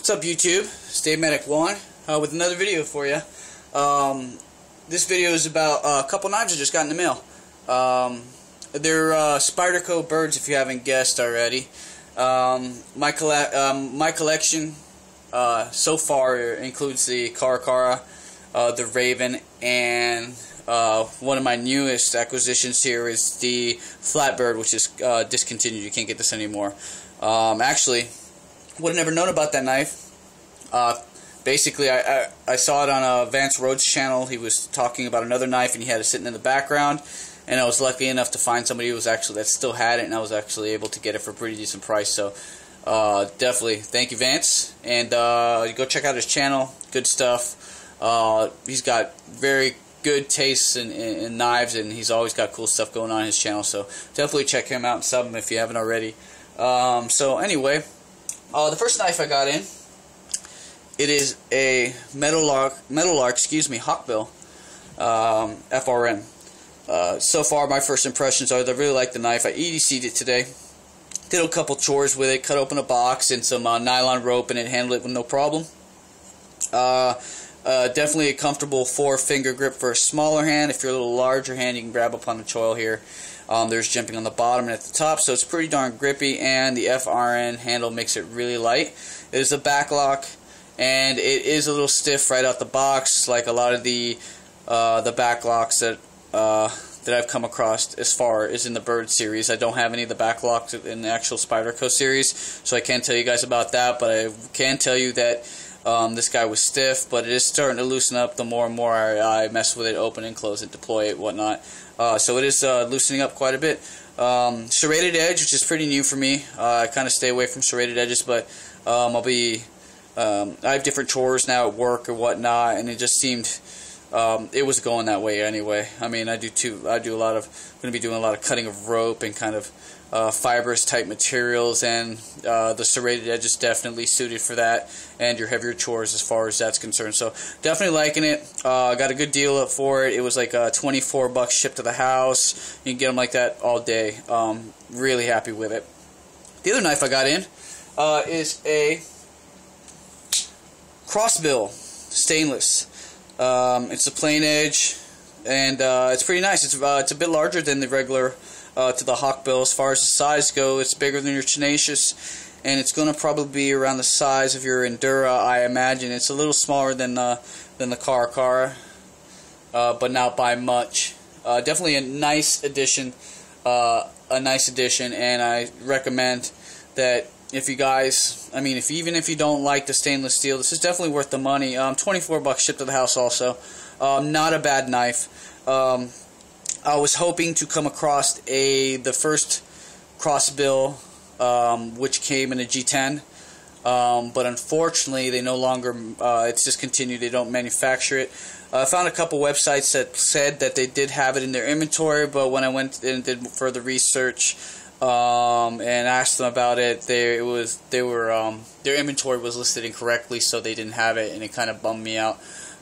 What's up, YouTube? It's Dave Medic 1 with another video for you. This video is about a couple knives I just got in the mail. They're Spyderco Byrds, if you haven't guessed already. My collection so far includes the Caracara, the Raven, and one of my newest acquisitions here is the Flatbird, which is discontinued. You can't get this anymore. Actually, would have never known about that knife. Basically, I saw it on Vance Rhodes' channel. He was talking about another knife, and he had it sitting in the background. And I was lucky enough to find somebody who was that still had it, and I was actually able to get it for a pretty decent price. So definitely, thank you, Vance. And go check out his channel. Good stuff. He's got very good tastes in knives, and he's always got cool stuff going on his channel. So definitely check him out and sub him if you haven't already. So anyway, the first knife I got in, it is a Meadowlark, Hawkbill FRN. So far, my first impressions are that I really like the knife. I EDC'd it today. Did a couple chores with it, cut open a box and some nylon rope, and it handled it with no problem. Definitely a comfortable 4-finger grip for a smaller hand. If you're a little larger hand, you can grab up on the choil here. There's jimping on the bottom and at the top, so it's pretty darn grippy, and the FRN handle makes it really light. It is a backlock, and it is a little stiff right out the box, like a lot of the backlocks that I've come across as far as in the Byrd series. I don't have any of the backlocks in the actual Spyderco series, so I can't tell you guys about that, but I can tell you that this guy was stiff, but it is starting to loosen up the more and more I mess with it, open and close it, deploy it, whatnot. So it is loosening up quite a bit. Serrated edge, which is pretty new for me. I kind of stay away from serrated edges, but I have different chores now at work or whatnot, and it just seemed it was going that way anyway. I mean, going to be doing a lot of cutting of rope and kind of fibrous type materials, and the serrated edge is definitely suited for that and your heavier chores as far as that's concerned. So definitely liking it. Got a good deal for it. It was like $24 shipped to the house. You can get them like that all day. Really happy with it. The other knife I got in is a Crossbill Stainless. It's a plain edge, and it's pretty nice. It's a bit larger than the regular to the Hawkbill. As far as the size goes, it's bigger than your Tenacious, and it's going to probably be around the size of your Endura, I imagine. It's a little smaller than the Caracara, but not by much. Definitely a nice addition, and I recommend that if you guys, even if you don't like the stainless steel, this is definitely worth the money. $24 shipped to the house also. Not a bad knife. I was hoping to come across the first Crossbill, which came in a G10, but unfortunately they no longer, it's discontinued. They don't manufacture it. I found a couple websites that said that they did have it in their inventory, but when I went and did further research and asked them about it, their inventory was listed incorrectly, so they didn't have it, and it kind of bummed me out.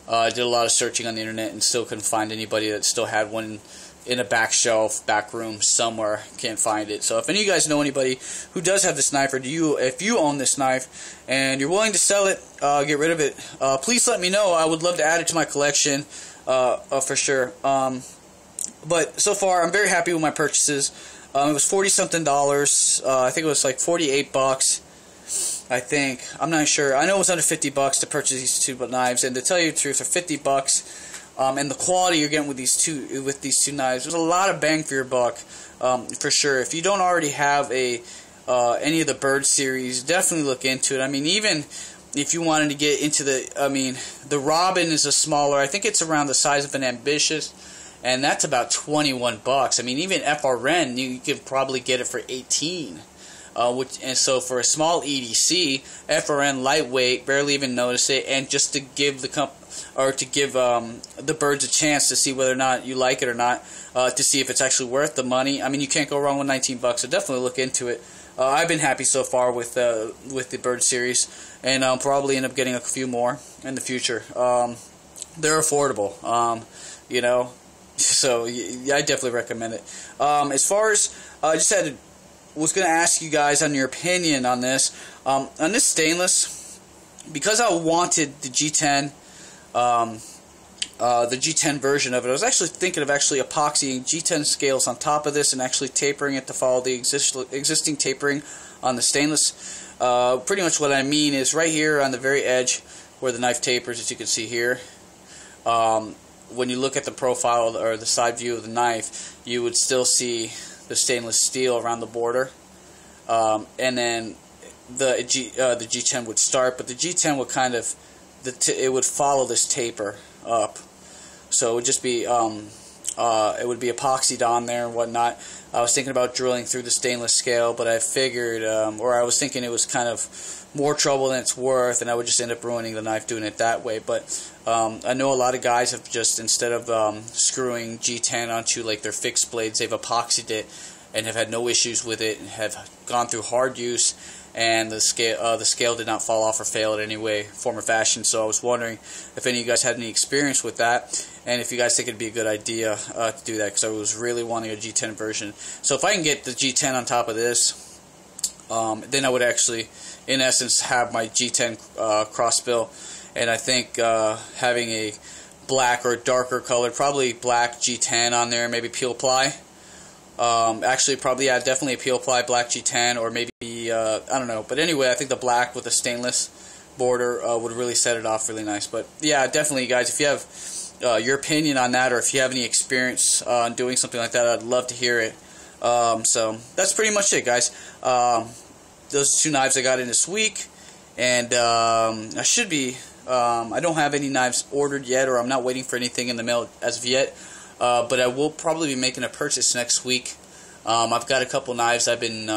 I did a lot of searching on the internet and still couldn't find anybody that still had one in a back shelf, back room somewhere. Can't find it. So if any of you guys know anybody who does have this knife, or if you own this knife and you're willing to sell it, get rid of it, please let me know. I would love to add it to my collection for sure. But so far, I'm very happy with my purchases. It was $40-something. I think it was like $48. I think. I'm not sure. I know it was under $50 to purchase these two knives, and to tell you the truth, for $50, and the quality you're getting with these two knives, there's a lot of bang for your buck, for sure. If you don't already have any of the Byrd series, definitely look into it. I mean, even if you wanted to get into the Robin is a smaller. I think it's around the size of an Ambitious, and that's about $21. I mean, even FRN, you could probably get it for $18. And so for a small EDC, FRN lightweight, barely even notice it, and just to give the Byrds a chance to see whether or not you like it or not, to see if it's actually worth the money. I mean, you can't go wrong with $19, so definitely look into it. I've been happy so far with the Byrd series, and I'll probably end up getting a few more in the future. They're affordable, so I definitely recommend it. As far as I just was going to ask you guys on your opinion on this. On this stainless, because I wanted the G10, the G10 version of it, I was actually thinking of epoxying G10 scales on top of this and actually tapering it to follow the existing tapering on the stainless. Pretty much what I mean is right here on the very edge where the knife tapers, as you can see here. When you look at the profile or the side view of the knife, you would still see the stainless steel around the border, and then the G10 would start, but the G10 would kind of it would follow this taper up, so it would just be it would be epoxied on there and whatnot. I was thinking about drilling through the stainless scale, but I figured, or I was thinking it was kind of more trouble than it's worth, and I would just end up ruining the knife doing it that way. But I know a lot of guys have just, instead of screwing G10 onto like their fixed blades, they've epoxied it and have had no issues with it and have gone through hard use, and the scale did not fall off or fail in any way, form, or fashion. So I was wondering if any of you guys had any experience with that, and if you guys think it'd be a good idea to do that, because I was really wanting a G10 version. So if I can get the G10 on top of this, then I would actually, in essence, have my G10 Crossbill, and I think having a black or darker colored, probably black G10 on there, maybe peel ply. Actually, probably, yeah, definitely a peel ply black G10, or maybe I don't know. But anyway, I think the black with the stainless border would really set it off really nice. But yeah, definitely, guys, if you have your opinion on that, or if you have any experience on doing something like that, I'd love to hear it. So that's pretty much it, guys. Those two knives I got in this week, and I should be. I don't have any knives ordered yet, or I'm not waiting for anything in the mail as of yet. But I will probably be making a purchase next week. I've got a couple knives I've been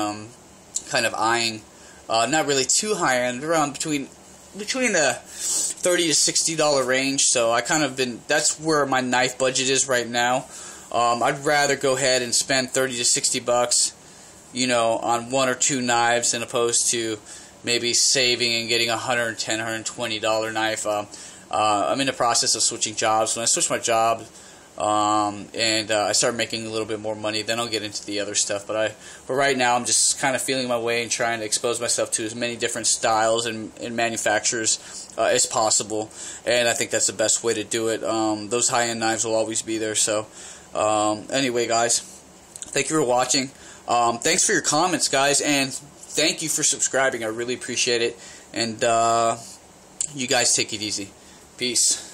kind of eyeing, not really too high end, around between the $30 to $60 range. So I kind of been, that's where my knife budget is right now. I'd rather go ahead and spend 30 to 60 bucks, you know, on one or two knives, as opposed to maybe saving and getting a $110, $120 knife. I'm in the process of switching jobs. When I switch my job, and I start making a little bit more money, then I'll get into the other stuff. But right now, I'm just kind of feeling my way and trying to expose myself to as many different styles and manufacturers as possible. And I think that's the best way to do it. Those high-end knives will always be there. So anyway, guys, thank you for watching. Thanks for your comments, guys, and thank you for subscribing. I really appreciate it. And you guys take it easy. Peace.